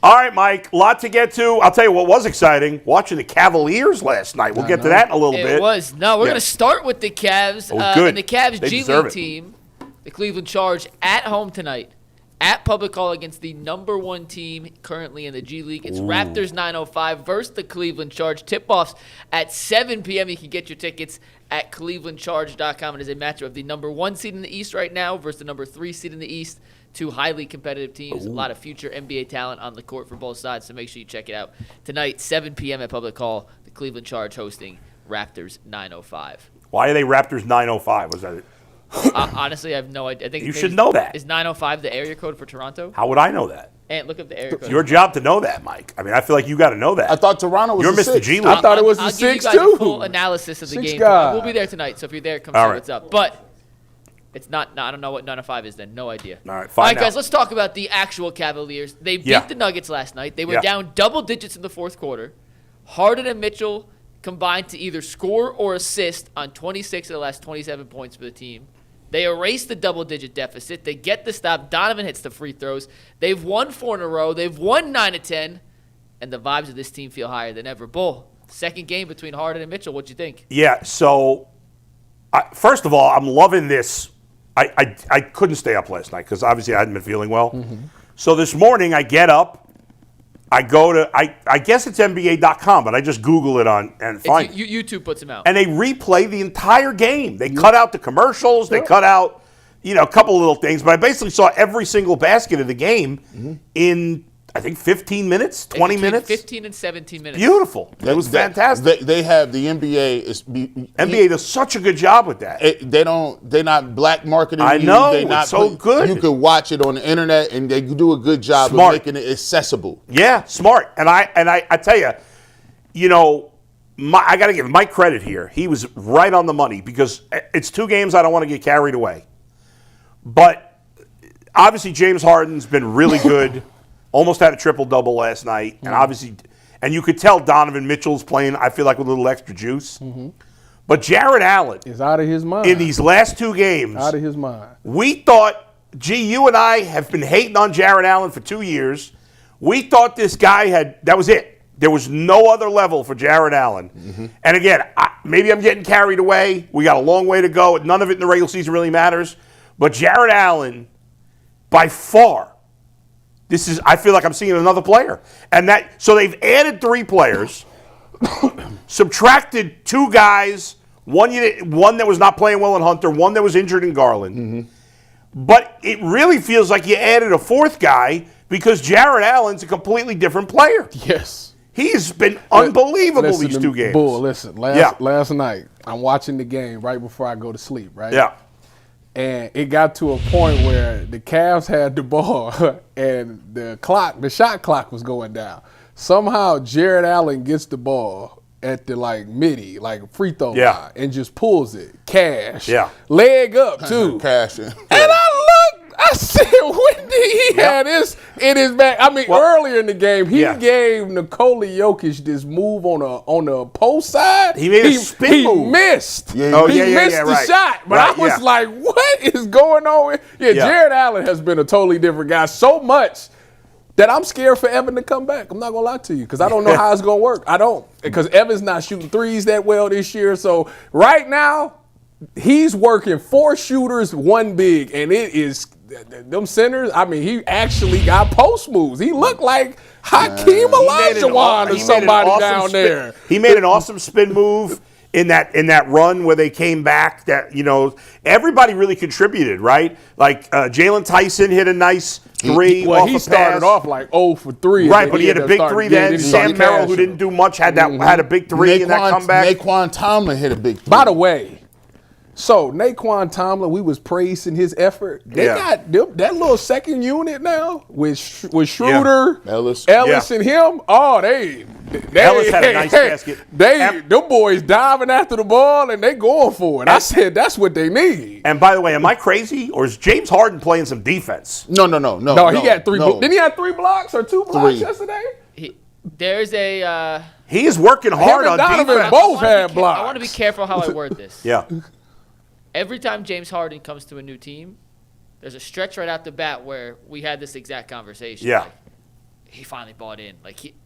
All right, Mike, a lot to get to. I'll tell you what was exciting, watching the Cavaliers last night. We'll get to that in a little bit. It was. No, we're going to start with the Cavs. Good. And the Cavs They G deserve League it. team, the Cleveland Charge, at home tonight. At Public Hall against the number 1 team currently in the G League. It's Raptors 905 versus the Cleveland Charge. Tip-offs at 7 p.m. You can get your tickets at clevelandcharge.com. It is a matchup of the number 1 seed in the East right now versus the number 3 seed in the East. 2 highly competitive teams. A lot of future NBA talent on the court for both sides, so make sure you check it out. Tonight, 7 p.m. at Public Hall, the Cleveland Charge hosting Raptors 905. Why are they Raptors 905? Was that it? Honestly, I have no idea. I think You should know that. Is 905 the area code for Toronto? How would I know that? And look up the area code. It's your job to know that, Mike. I mean, I feel like you got to know that. I thought Toronto was You're the Mr. 6. G League. I thought it was the I'll 6 give you guys too. a full analysis of the 6 game. guy. We'll be there tonight, so if you're there, come All see right. what's up. But it's not. I don't know what 905 is then. No idea. All right, All find right, guys. out. Let's talk about the actual Cavaliers. They beat Yeah. the Nuggets last night. They were Yeah. down double digits in the fourth quarter. Harden and Mitchell combined to either score or assist on 26 of the last 27 points for the team. They erased the double-digit deficit. They get the stop. Donovan hits the free throws. They've won 4 in a row. They've won 9 of 10. And the vibes of this team feel higher than ever. Bull, second game between Harden and Mitchell. What'd you think? Yeah, so first of all, I'm loving this. I couldn't stay up last night because obviously I hadn't been feeling well. Mm-hmm. So this morning I get up. I go to, I guess it's NBA.com, but I just Google it and find it. YouTube puts them out. And they replay the entire game. They cut out the commercials. They cut out, a couple of little things. But I basically saw every single basket of the game in, I think, 15 minutes, 20 Between minutes. 15 and 17 minutes. Beautiful. It was fantastic. They have the NBA. NBA does such a good job with that. They're not black marketing. I know, They not it's so good. You could watch it on the internet, and they do a good job Smart. of making it accessible. Yeah, smart. And I tell you, I got to give Mike credit here. He was right on the money because it's 2 games I don't want to get carried away. But obviously James Harden's been really good. Almost had a triple-double last night. And obviously, and you could tell Donovan Mitchell's playing, I feel like, with a little extra juice. But Jarrett Allen Is out of his mind. in these last 2 games, Out of his mind. we thought, you and I have been hating on Jarrett Allen for 2 years. We thought this guy that was it. There was no other level for Jarrett Allen. And again, maybe I'm getting carried away. We got a long way to go. None of it in the regular season really matters. But Jarrett Allen, by far, I feel like I'm seeing another player. So they've added 3 players, subtracted 2 guys, one that was not playing well in Hunter, one that was injured in Garland. But it really feels like you added a 4th guy because Jarrett Allen's a completely different player. Yes. He's been unbelievable Listen these to 2 me, games. Bull, listen. Last night, I'm watching the game right before I go to sleep, right? Yeah. And it got to a point where the Cavs had the ball and the shot clock was going down. Somehow Jarrett Allen gets the ball at the midi, free throw line, and just pulls it. Cash. Yeah. Leg up too. Cash. And I said, when did he have this in his back? I mean, earlier in the game, he gave Nikola Jokic this move on the post side. He made a spin move. He missed. Yeah, He missed the shot. But I was like, what is going on? Jarrett Allen has been a totally different guy so much that I'm scared for Evan to come back. I'm not going to lie to you because I don't know how it's going to work. I don't. Because Evan's not shooting threes that well this year. So right now, he's working 4 shooters, 1 big, and it is them centers. I mean, he actually got post moves. He looked like Hakeem Olajuwon or somebody down there. He made an awesome spin move in that run where they came back. That everybody really contributed, right? Like Jalen Tyson hit a nice 3. Well, he started off 0 for 3. Right, but he had a big 3 then. Sam Merrill, who didn't do much, had a big 3 in that comeback. Nae'Qwan Tomlin hit a big 3. By the way, so Nae'Qwan Tomlin, we was praising his effort. They got that little second unit now with Schroeder, Ellis, and him. Oh, they Ellis had a nice basket. Them boys diving after the ball and they going for it. I said that's what they need. And by the way, am I crazy or is James Harden playing some defense? No. He got 3. Didn't he have 3 blocks or 2 blocks yesterday? There's a. He is working hard on Donovan defense. both had blocks. I want to be careful how I word this. Yeah. Every time James Harden comes to a new team, there's a stretch right out the bat where we had this exact conversation. Yeah. he finally bought in.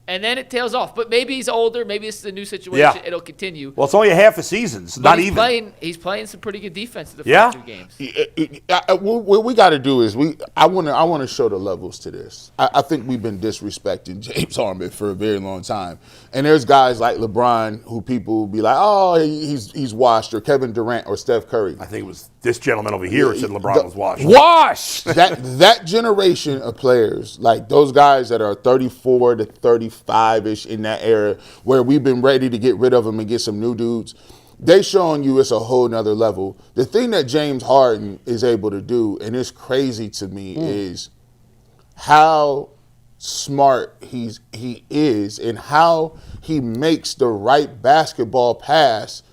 And then it tails off. But maybe he's older. Maybe this is a new situation. Yeah. It'll continue. Well, it's only a half a season. It's not even. He's playing some pretty good defense in the first 2 games. What we got to do is I want to show the levels to this. I think we've been disrespecting James Harden for a very long time, and there's guys like LeBron who people will be like, oh, he's washed, or Kevin Durant or Steph Curry. I think it was this gentleman over here who said LeBron was washed. Washed. That generation of players, like those guys that are 34 to 35-ish in that era, where we've been ready to get rid of them and get some new dudes, they showing you it's a whole nother level. The thing that James Harden is able to do, and it's crazy to me, is how smart he is and how he makes the right basketball pass.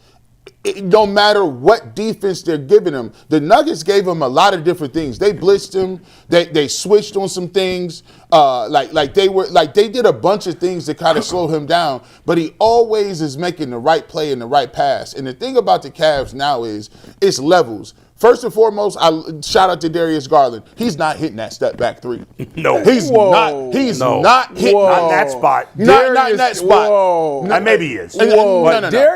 No matter what defense they're giving him. The Nuggets gave him a lot of different things. They blitzed him. They switched on some things. They did a bunch of things to kind of slow him down. But he always is making the right play and the right pass. And the thing about the Cavs now is it's levels. First and foremost, I shout out to Darius Garland. He's not hitting that step back three. No. He's not. He's not hitting Not in that spot. Not in that spot. And maybe he is. No.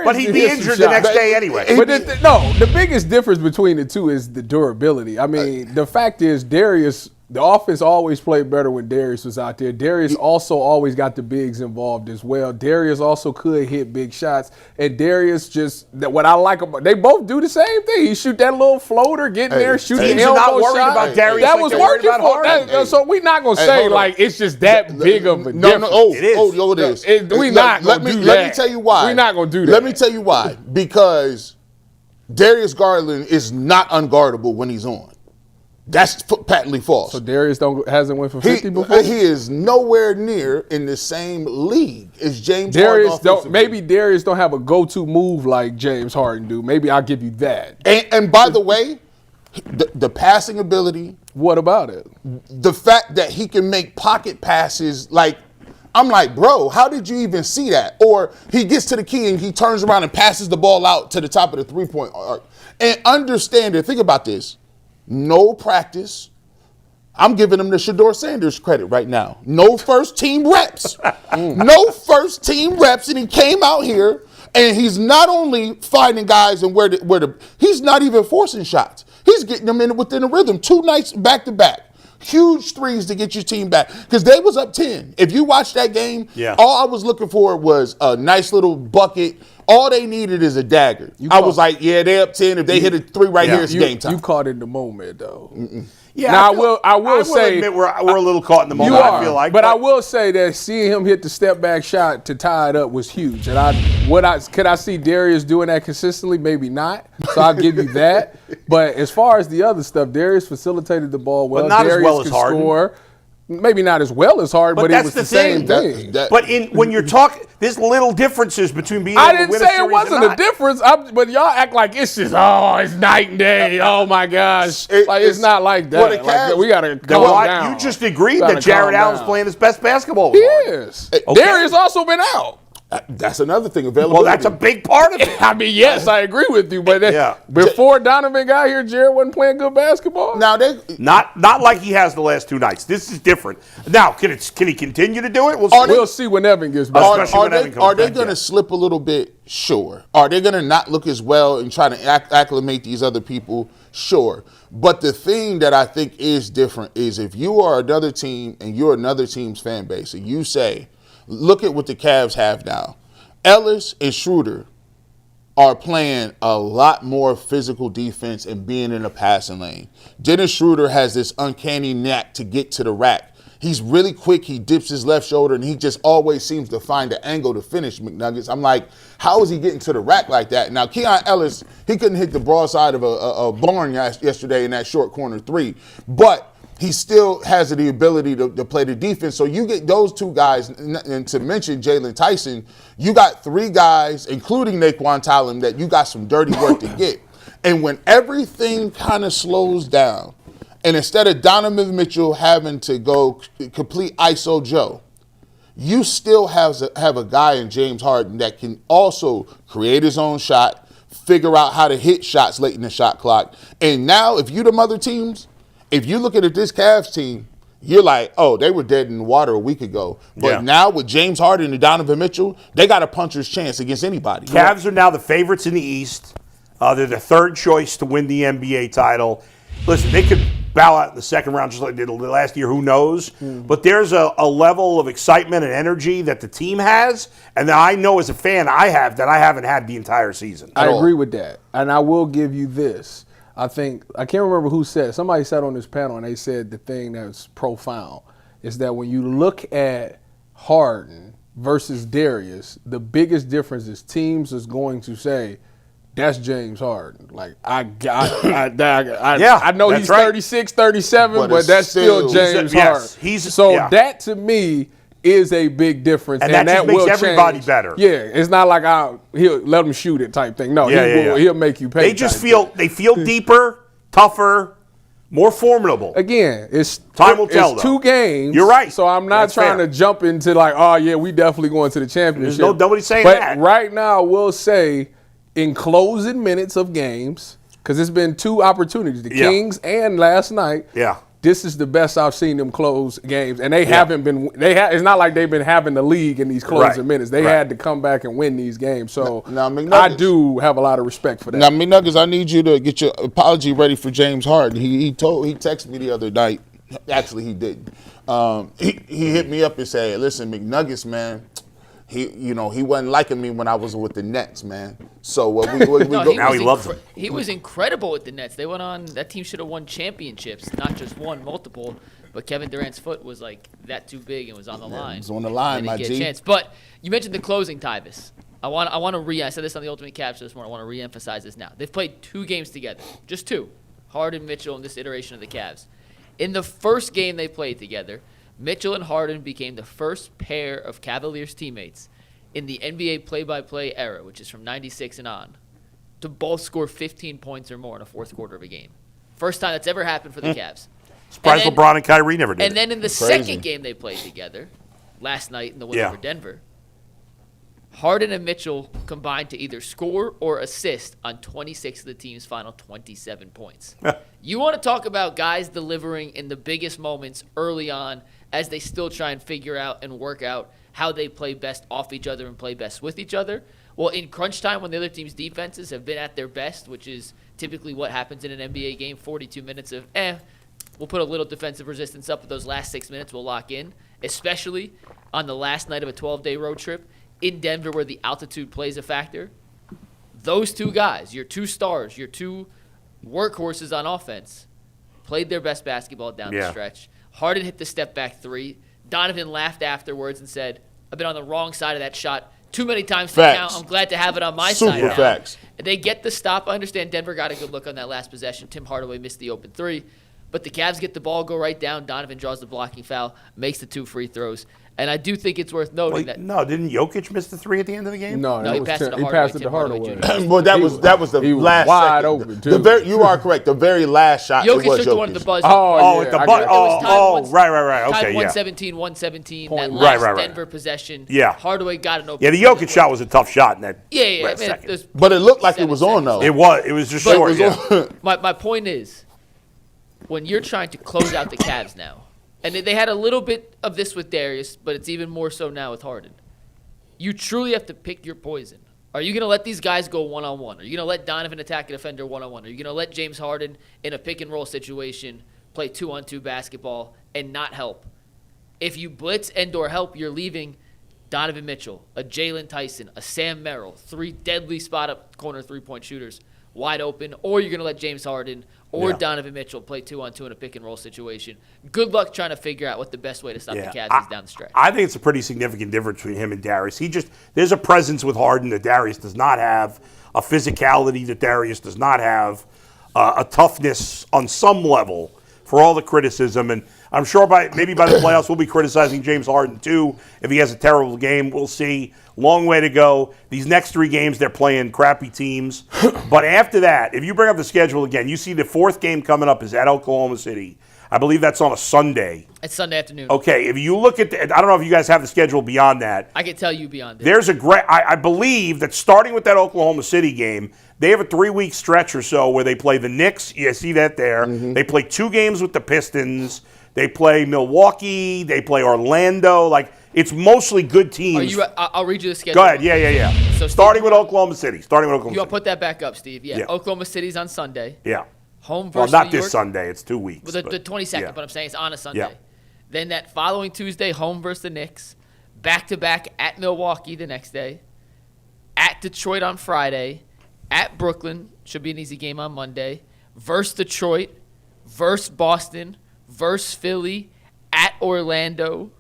But he'd be injured the next day anyway. But the biggest difference between the two is the durability. I mean, the fact is Darius, the offense always played better when Darius was out there. Darius also always got the bigs involved as well. Darius also could hit big shots. And Darius what I like about, they both do the same thing. He shoot that little floater, get in there, shoot the Teams are elbow not worried shot. about Darius That like was they're worried working about for Harden. So we're not going to say like it's just that big of a difference. It is. It is. We're not going to do that. Let me tell you why. We're not going to do that. Let me tell you why. Because Darius Garland is not unguardable when he's on. That's patently false. So Darius hasn't went for 50 before? He is nowhere near in the same league as James Darius Harden. maybe Darius don't have a go-to move like James Harden do. Maybe I'll give you that. And by the way, the passing ability. What about it? The fact that he can make pocket passes, like, I'm like, bro, how did you even see that? Or he gets to the key and he turns around and passes the ball out to the top of the three-point arc. And understand it. Think about this. No practice. I'm giving him the Shedeur Sanders credit right now. No first team reps. No first team reps. And he came out here and he's not only finding guys and he's not even forcing shots. He's getting them within the rhythm. 2 nights back to back. Huge threes to get your team back. Because they was up 10. If you watch that game, all I was looking for was a nice little bucket. All they needed is a dagger. I was like, yeah, they're up 10. If they hit a 3 right here, it's game time. You caught in the moment, though. Yeah, now, I will say admit we're a little caught in the moment. I feel like, but I will say that seeing him hit the step back shot to tie it up was huge. And could I see Darius doing that consistently? Maybe not. So I'll give you that. But as far as the other stuff, Darius facilitated the ball well. But not Darius as well as could Harden. Score. Maybe not as well as Harden, but it was the same thing. But when you're talking, there's little differences between being able I to didn't win say a it series wasn't and a difference, but y'all act like it's just, it's night and day. Oh, my gosh. It's not like that. Cavs, we got to calm down. You just agreed that Jarrett Allen's playing his best basketball. He is. Darius also been out. That's another thing. Availability. Well, that's a big part of it. I mean, yes, I agree with you, but before Donovan got here, Jarrett wasn't playing good basketball. Now not like he has the last 2 nights. This is different. Now, can he continue to do it? We'll see when Evan gets back. Are they going to slip a little bit? Sure. Are they going to not look as well and try to acclimate these other people? Sure. But the thing that I think is different is if you are another team and you're another team's fan base and you say, look at what the Cavs have now. Ellis and Schroeder are playing a lot more physical defense and being in a passing lane. Dennis Schroeder has this uncanny knack to get to the rack. He's really quick. He dips his left shoulder, and he just always seems to find an angle to finish McNuggets. I'm like, how is he getting to the rack like that? Now, Keon Ellis, he couldn't hit the broadside of a barn yesterday in that short corner 3. But he still has the ability to play the defense. So you get those 2 guys, and to mention Jalen Tyson, you got 3 guys, including Nae'Qwan Tyler, that you got some dirty work to get. And when everything kind of slows down, and instead of Donovan Mitchell having to go complete ISO Joe, you still have a guy in James Harden that can also create his own shot, figure out how to hit shots late in the shot clock. And now, if you them other teams, if you look at this Cavs team, you're like, oh, they were dead in the water a week ago. But now with James Harden and Donovan Mitchell, they got a puncher's chance against anybody. Cavs are now the favorites in the East. They're the third choice to win the NBA title. Listen, they could bow out in the second round just like they did last year. Who knows? But there's a level of excitement and energy that the team has, and that I know as a fan I haven't had the entire season. I agree with that. And I will give you this. I can't remember who said it. Somebody sat on this panel and they said the thing that's profound is that when you look at Harden versus Darius, the biggest difference is teams is going to say, that's James Harden. Like, I know he's 36, 37, but that's still James Harden. That to me is a big difference, and that just makes everybody change. better. Yeah, it's not like he'll let him shoot it type thing. No, he'll make you pay. They just feel deeper, tougher, more formidable. Again, time will tell. It's 2 games. You're right. So I'm not trying to jump into like, oh yeah, we definitely going to the championship. There's nobody's saying that. But right now, I will say, in closing minutes of games, because it's been 2 opportunities, the Kings and last night. Yeah. This is the best I've seen them close games, and they haven't been. It's not like they've been having the league in these closing minutes. They had to come back and win these games. So I do have a lot of respect for that. Now, McNuggets, I need you to get your apology ready for James Harden. He texted me the other night. Actually, he didn't. He hit me up and said, "Listen, McNuggets, man. He wasn't liking me when I was with the Nets, man. So now he loves them. He was incredible with the Nets. They went on. That team should have won championships, not just one, multiple. But Kevin Durant's foot was like that too big and was on the line. It was on the line, my G. Chance. But you mentioned the closing, Tyvis. I said this on the Ultimate Cavs this morning. I want to re-emphasize this now. They've played 2 games together, just 2. Harden, Mitchell, in this iteration of the Cavs. In the first game they played together, Mitchell and Harden became the first pair of Cavaliers teammates in the NBA play-by-play era, which is from 96 and on, to both score 15 points or more in a fourth quarter of a game. First time that's ever happened for the Cavs. Surprised LeBron and Kyrie never did. And then in the second game they played together, last night in the win over Denver, Harden and Mitchell combined to either score or assist on 26 of the team's final 27 points. You want to talk about guys delivering in the biggest moments early on as they still try and figure out and work out how they play best off each other and play best with each other. Well, in crunch time when the other team's defenses have been at their best, which is typically what happens in an NBA game, 42 minutes of, we'll put a little defensive resistance up, but those last 6 minutes we'll lock in, especially on the last night of a 12-day road trip in Denver where the altitude plays a factor. Those 2 guys, your 2 stars, your 2 workhorses on offense, played their best basketball down the stretch. Harden hit the step-back 3. Donovan laughed afterwards and said, I've been on the wrong side of that shot too many times to count. I'm glad to have it on my side now. Super facts. They get the stop. I understand Denver got a good look on that last possession. Tim Hardaway missed the open 3. But the Cavs get the ball, go right down. Donovan draws the blocking foul, makes the 2 free throws. And I do think it's worth noting that. No, didn't Jokic miss the 3 at the end of the game? No, he passed it to Hardaway. Well, that was the last wide second. Open, too. You are correct. The very last shot Jokic was took the one at the buzzer. Right. Okay, 117. That last Denver possession. Yeah. Hardaway got an open. Yeah, the Jokic shot was a tough shot in that. Second. But it looked like it was on, though. It was just short. My point is, when you're trying to close out the Cavs now, and they had a little bit of this with Darius, but it's even more so now with Harden. You truly have to pick your poison. Are you going to let these guys go one-on-one? Are you going to let Donovan attack a defender one-on-one? Are you going to let James Harden in a pick-and-roll situation play 2-on-2 basketball and not help? If you blitz and/or help, you're leaving Donovan Mitchell, a Jalen Tyson, a Sam Merrill, 3 deadly spot-up corner three-point shooters wide open, or you're going to let James Harden or Donovan Mitchell play 2-on-2 in a pick-and-roll situation. Good luck trying to figure out what the best way to stop the Cavs is down the stretch. I think it's a pretty significant difference between him and Darius. There's a presence with Harden that Darius does not have, a physicality that Darius does not have, a toughness on some level for all the criticism. And I'm sure maybe by the playoffs we'll be criticizing James Harden too if he has a terrible game. We'll see. Long way to go. These next 3 games, they're playing crappy teams. But after that, if you bring up the schedule again, you see the 4th game coming up is at Oklahoma City. I believe that's on a Sunday. It's Sunday afternoon. Okay, if you look at I don't know if you guys have the schedule beyond that. I can tell you beyond it. There's a great, I believe that starting with that Oklahoma City game, they have a 3-week stretch or so where they play the Knicks. You see that there. Mm-hmm. They play 2 games with the Pistons. They play Milwaukee. They play Orlando. Like, it's mostly good teams. I'll read you the schedule. Go ahead. Yeah. So starting with Oklahoma City. You want to put that back up, Steve? Yeah. Yeah. Oklahoma City's on Sunday. Yeah. Home Well, versus not New this York. Sunday. It's 2 weeks. The 22nd, yeah. but I'm saying it's on a Sunday. Yeah. Then that following Tuesday, home versus the Knicks. Back-to-back at Milwaukee the next day. At Detroit on Friday. At Brooklyn. Should be an easy game on Monday. Versus Detroit. Versus Boston. Versus Philly. At Orlando.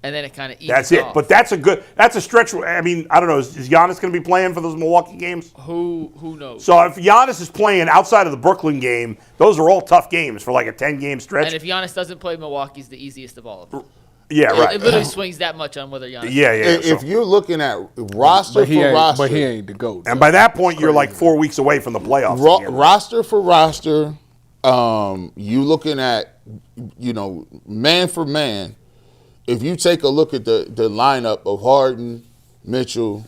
And then it kind of evens That's it. off. But that's a stretch. I mean, I don't know. Is Giannis going to be playing for those Milwaukee games? Who knows? So if Giannis is playing outside of the Brooklyn game, those are all tough games for like a 10-game stretch. And if Giannis doesn't play, Milwaukee's the easiest of all of them. Yeah, right. It literally swings that much on whether Giannis. Yeah. If you're looking at roster for roster, but he ain't the GOAT. And by that point, you're like 4 weeks away from the playoffs. again. roster for roster, you looking at, man for man. If you take a look at the lineup of Harden, Mitchell,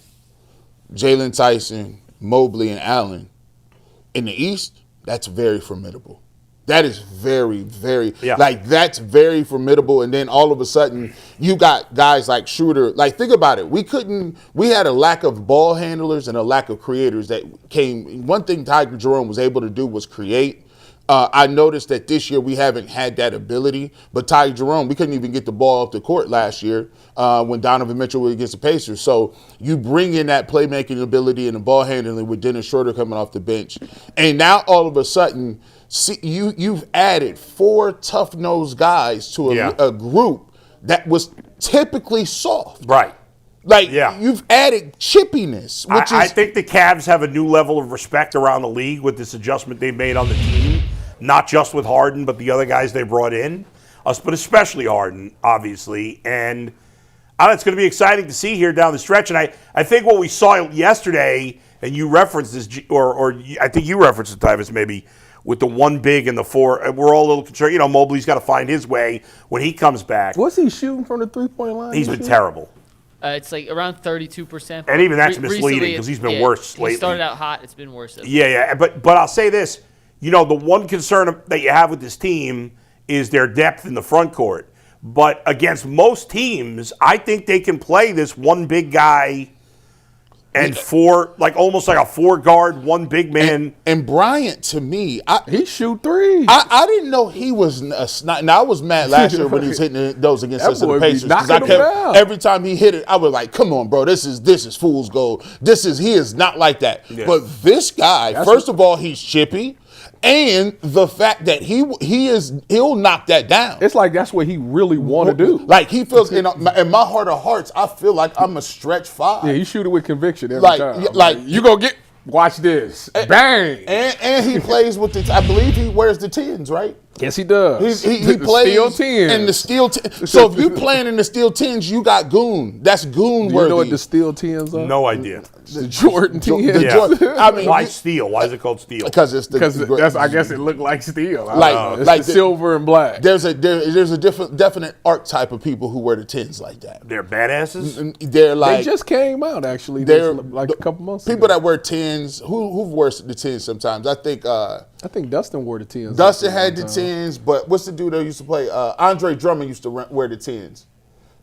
Jalen Tyson, Mobley, and Allen in the East, that's very formidable. That is very, very, that's very formidable. And then all of a sudden, you got guys like Schroeder. Like, think about it. We had a lack of ball handlers and a lack of creators that came. One thing Tiger Jerome was able to do was create. I noticed that this year we haven't had that ability. But Ty Jerome, we couldn't even get the ball off the court last year when Donovan Mitchell was against the Pacers. So you bring in that playmaking ability and the ball handling with Dennis Schroeder coming off the bench. And now all of a sudden, you've added 4 tough-nosed guys to a group that was typically soft. Right. You've added chippiness. I think the Cavs have a new level of respect around the league with this adjustment they've made on the team, not just with Harden, but the other guys they brought in, but especially Harden, obviously. And it's going to be exciting to see here down the stretch. And I think what we saw yesterday, and you referenced this, or I think you referenced it, Tyvus, maybe, with the 1 big and the 4. We're all a little concerned. Mobley's got to find his way when he comes back. What's he shooting from the three-point line? He's been terrible. It's like around 32%. And even that's misleading because he's been worse lately. He started out hot. It's been worse. Yeah. But I'll say this. The one concern that you have with this team is their depth in the front court. But against most teams, I think they can play this 1 big guy and 4, like almost like a 4-guard, 1 big man. And Bryant, to me, he shoot 3. I didn't know he was a snot. Now, I was mad last year when he was hitting those against us in the Pacers because every time he hit it, I was like, "Come on, bro, this is fool's gold. He is not like that." Yeah. But this guy, first of all, he's chippy. And the fact that he'll knock that down. It's like that's what he really want to do. Like he feels in my heart of hearts, I feel like I'm a stretch 5. Yeah, he shoot it with conviction every time. Like you gonna get. Watch this. Bang. And he plays with I believe he wears the 10s, right? Yes, he does. He plays steel 10s. in the steel 10s. So if you playing in the steel 10s, you got goon. That's goon worthy. You know what the steel 10s are? No idea. The Jordan 10s. Yeah. I mean, why steel? Why is it called steel? Because I guess it looked like steel. Like the silver and black. There's a definite archetype of people who wear the 10s like that. They're badasses. They're like they just came out actually. They're like a couple months ago. People that wear 10s. Who wears the 10s sometimes? I think Dustin wore the 10s. Dustin had the 10s, but what's the dude that used to play? Andre Drummond used to wear the 10s.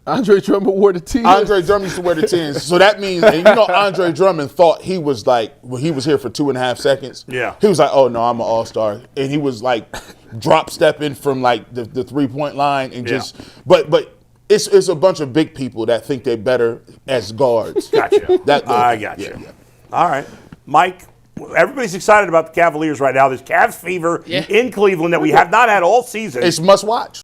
Andre Drummond wore the 10s. Andre Drummond used to wear the 10s. So that means, and Andre Drummond thought he was like, when he was here for 2.5 seconds. Yeah. He was like, oh no, I'm an all-star. And he was like drop stepping from like the 3-point line and but it's a bunch of big people that think they're better as guards. Gotcha. I got you. Yeah. All right. Mike, everybody's excited about the Cavaliers right now. There's Cavs fever in Cleveland that we have not had all season. It's must watch.